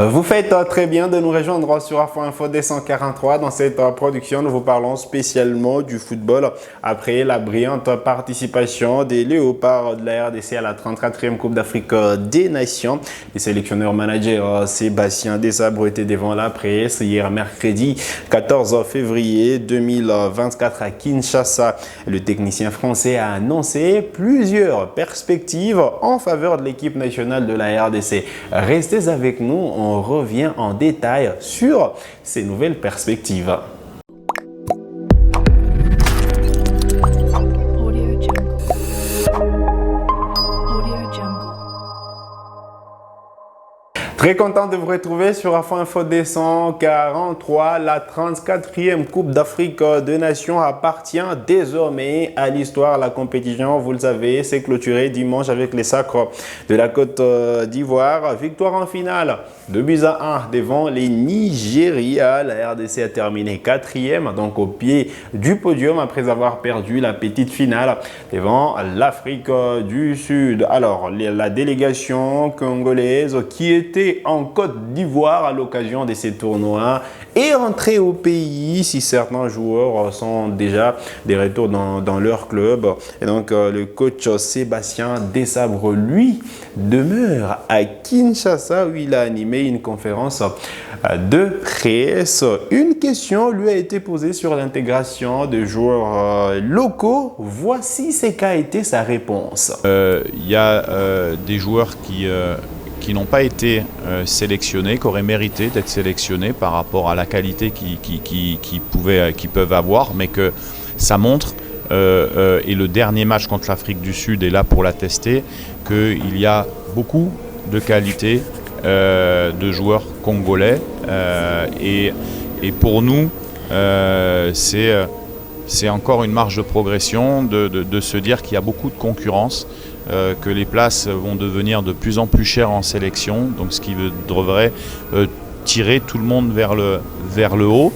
Vous faites très bien de nous rejoindre sur Afro Info D143. Dans cette production, nous vous parlons spécialement du football après la brillante participation des Léopards de la RDC à la 34e Coupe d'Afrique des Nations. Les sélectionneurs managers Sébastien Desabre étaient devant la presse hier mercredi 14 février 2024 à Kinshasa. Le technicien français a annoncé plusieurs perspectives en faveur de l'équipe nationale de la RDC. Restez avec nous, on revient en détail sur ces nouvelles perspectives. Très content de vous retrouver sur Afro Info D143. La 34e Coupe d'Afrique des Nations appartient désormais à l'histoire. La compétition, vous le savez, s'est clôturée dimanche avec les Sacres de la Côte d'Ivoire. Victoire en finale, 2-1 devant les Nigeria. La RDC a terminé 4e, donc au pied du podium après avoir perdu la petite finale devant l'Afrique du Sud. Alors, la délégation congolaise qui était en Côte d'Ivoire à l'occasion de ces tournois est rentrée au pays si certains joueurs sont déjà de retour dans leur club. Et donc, le coach Sébastien Desabre, lui, demeure à Kinshasa où il a animé une conférence de presse. Une question lui a été posée sur l'intégration de joueurs locaux. Voici ce qu'a été sa réponse. Il y a des joueurs qui n'ont pas été sélectionnés, qui auraient mérité d'être sélectionnés par rapport à la qualité qu'ils peuvent avoir, mais que ça montre, et le dernier match contre l'Afrique du Sud est là pour l'attester, qu'il y a beaucoup de qualité de joueurs congolais, et pour nous, c'est encore une marge de progression de se dire qu'il y a beaucoup de concurrence, que les places vont devenir de plus en plus chères en sélection, donc ce qui devrait tirer tout le monde vers le haut.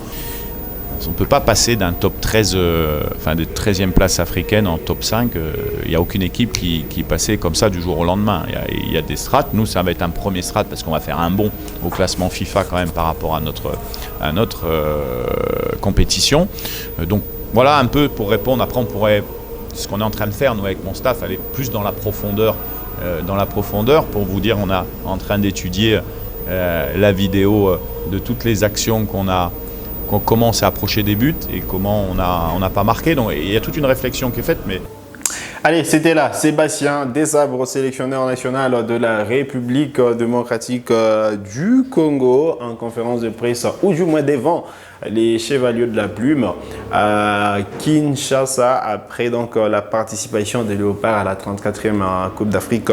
On ne peut pas passer d'un top 13, de 13e place africaine en top 5. Il n'y a aucune équipe qui est passée comme ça du jour au lendemain. Il y a des strates. Nous, ça va être un premier strat parce qu'on va faire un bond au classement FIFA quand même par rapport à notre compétition. Donc voilà un peu pour répondre. Après, on pourrait, ce qu'on est en train de faire, nous, avec mon staff, aller plus dans la profondeur. Pour vous dire, on est en train d'étudier la vidéo de toutes les actions qu'on commence à approcher des buts et comment on n'a pas marqué. Donc il y a toute une réflexion qui est faite. Mais allez, c'était là Sébastien Desabre, sélectionneur national de la République démocratique du Congo, en conférence de presse, ou du moins devant les Chevaliers de la Plume à Kinshasa, après donc la participation des Léopards à la 34e Coupe d'Afrique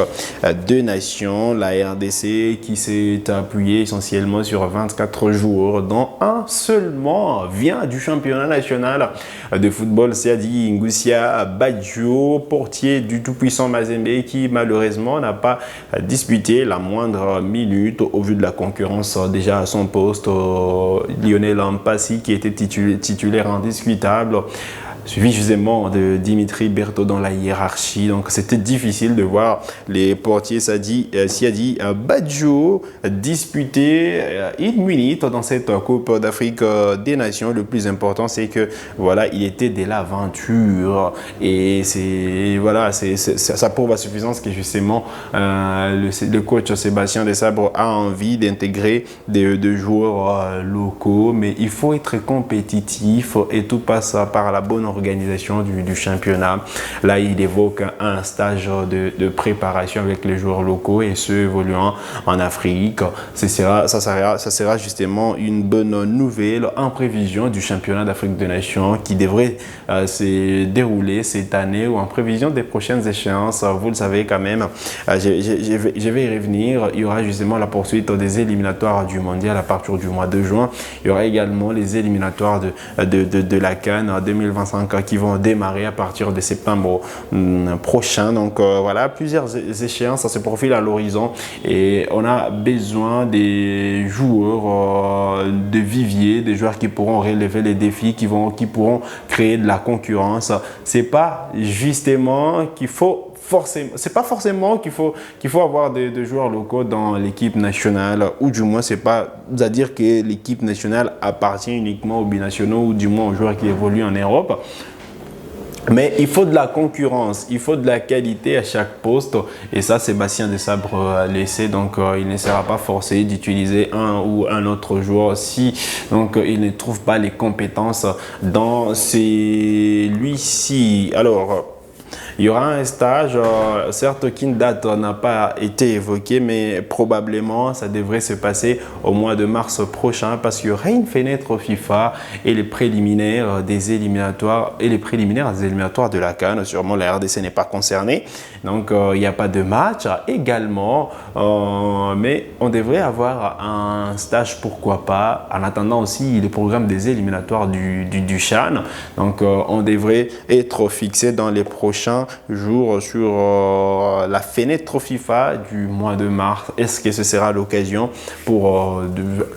des Nations. La RDC qui s'est appuyée essentiellement sur 24 joueurs, dont un seulement vient du championnat national de football, Siadi Ngoussia Badjo, portier du tout-puissant Mazembe, qui malheureusement n'a pas disputé la moindre minute au vu de la concurrence déjà à son poste. Lionel Ampassi, qui était titulaire indiscutable, suivi justement de Dimitri Berthaud dans la hiérarchie. Donc c'était difficile de voir les portiers Siadi Badjo disputer une minute dans cette Coupe d'Afrique des Nations. Le plus important, c'est que voilà, il était de l'aventure, et ça prouve à suffisance que justement le coach Sébastien Desabre a envie d'intégrer des joueurs locaux, mais il faut être compétitif et tout passe par la bonne organisation du championnat. Là, il évoque un stage de préparation avec les joueurs locaux et ceux évoluant en Afrique. Ça sera justement une bonne nouvelle en prévision du championnat d'Afrique des Nations qui devrait se dérouler cette année, ou en prévision des prochaines échéances. Vous le savez quand même, je vais y revenir. Il y aura justement la poursuite des éliminatoires du mondial à partir du mois de juin. Il y aura également les éliminatoires de la CAN 2025 qui vont démarrer à partir de septembre prochain. Donc voilà, plusieurs échéances se profilent à l'horizon, et on a besoin des joueurs de vivier, des joueurs qui pourront relever les défis, qui pourront créer de la concurrence. C'est pas justement qu'il faut forcément, c'est pas forcément qu'il faut avoir de joueurs locaux dans l'équipe nationale, ou du moins c'est pas à dire que l'équipe nationale appartient uniquement aux binationaux ou du moins aux joueurs qui évoluent en Europe. Mais il faut de la concurrence, il faut de la qualité à chaque poste, et ça Sébastien Desabre laissé, donc il ne sera pas forcé d'utiliser un ou un autre joueur si donc il ne trouve pas les compétences dans celui-ci. Alors il y aura un stage, certes qu'une date n'a pas été évoquée, mais probablement ça devrait se passer au mois de mars prochain parce qu'il y aura une fenêtre FIFA et les préliminaires des éliminatoires de la CAN. Sûrement la RDC n'est pas concernée, donc il n'y a pas de match également, mais on devrait avoir un stage, pourquoi pas, en attendant aussi le programme des éliminatoires du CHAN. Donc on devrait être fixé dans les prochains jours sur la fenêtre FIFA du mois de mars. Est-ce que ce sera l'occasion pour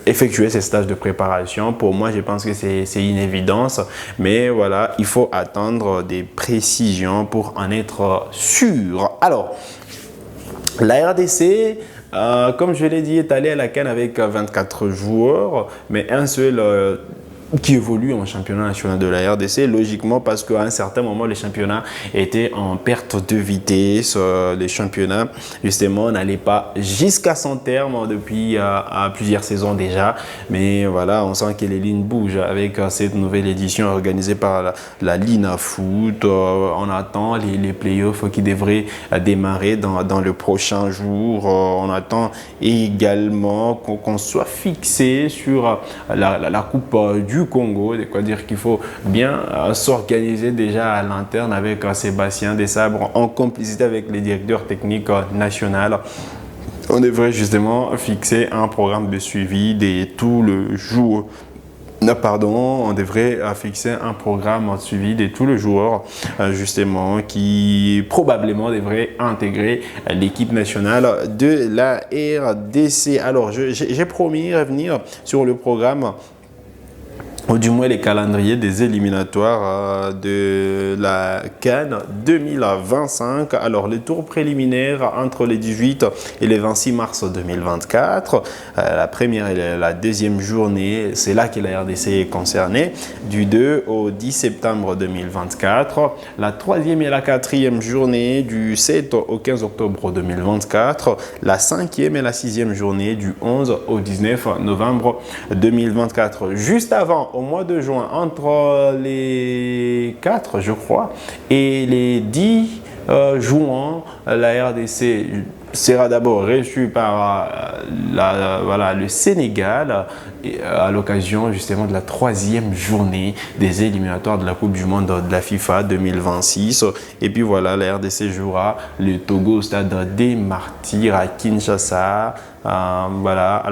effectuer ces stages de préparation? Pour moi, je pense que c'est une évidence, mais voilà, il faut attendre des précisions pour en être sûr. Alors, la RDC, comme je l'ai dit, est allée à la CAN avec 24 joueurs, mais un seul qui évolue en championnat national de la RDC, logiquement parce qu'à un certain moment, les championnats étaient en perte de vitesse. Les championnats, justement, n'allaient pas jusqu'à son terme depuis plusieurs saisons déjà. Mais voilà, on sent que les lignes bougent avec cette nouvelle édition organisée par la Lina Foot. On attend les playoffs qui devraient démarrer dans le prochain jour. On attend également qu'on soit fixé sur la Coupe du Congo, de quoi dire qu'il faut bien s'organiser déjà à l'interne avec Sébastien Desabre en complicité avec les directeurs techniques nationaux. On devrait justement fixer un programme de suivi de tout le jour. On devrait fixer un programme de suivi de tous les joueurs justement qui probablement devrait intégrer l'équipe nationale de la RDC. Alors j'ai promis revenir sur le programme, ou du moins les calendriers des éliminatoires de la CAN 2025. Alors, les tours préliminaires entre les 18 et les 26 mars 2024. La première et la deuxième journée, c'est là que la RDC est concernée, du 2 au 10 septembre 2024. La troisième et la quatrième journée, du 7 au 15 octobre 2024. La cinquième et la sixième journée, du 11 au 19 novembre 2024. Juste avant, au mois de juin, entre les 4, je crois, et les 10 juin, la RDC sera d'abord reçue par le Sénégal à l'occasion justement de la troisième journée des éliminatoires de la Coupe du Monde de la FIFA 2026. Et puis voilà, la RDC jouera le Togo au stade des Martyrs à Kinshasa. À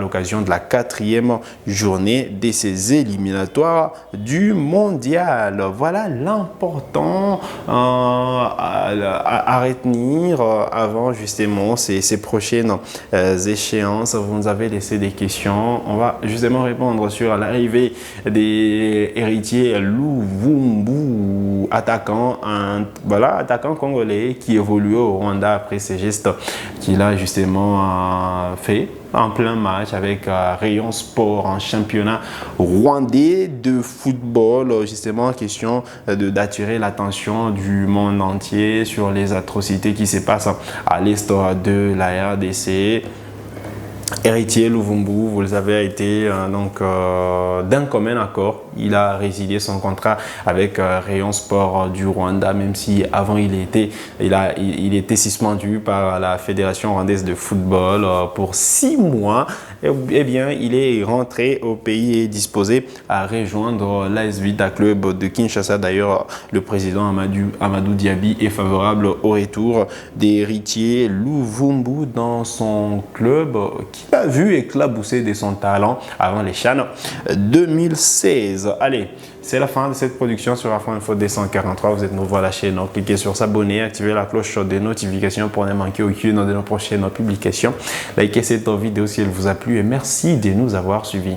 l'occasion de la quatrième journée de ces éliminatoires du mondial. Voilà l'important à retenir avant justement ces prochaines échéances. Vous nous avez laissé des questions. On va justement répondre sur l'arrivée des héritiers Luvumbu, attaquant congolais qui évolue au Rwanda après ses gestes qu'il a justement fait en plein match avec Rayon Sport en championnat rwandais de football, justement question d'attirer l'attention du monde entier sur les atrocités qui se passent à l'est de la RDC. Héritier Luvumbu, vous le avez été d'un commun accord. Il a résilié son contrat avec Rayon Sport du Rwanda, même si avant il était suspendu par la Fédération rwandaise de football pour 6 mois. Eh bien, il est rentré au pays et disposé à rejoindre l'AS Vita Club de Kinshasa. D'ailleurs, le président Amadou Diaby est favorable au retour des héritiers Luvumbu dans son club qu'il a vu éclabousser de son talent avant les CHAN 2016. Allez, c'est la fin de cette production sur Afro Info 243. Vous êtes nouveau à la chaîne, donc cliquez sur s'abonner, activez la cloche des notifications pour ne manquer aucune de nos prochaines publications. Likez cette vidéo si elle vous a plu et merci de nous avoir suivis.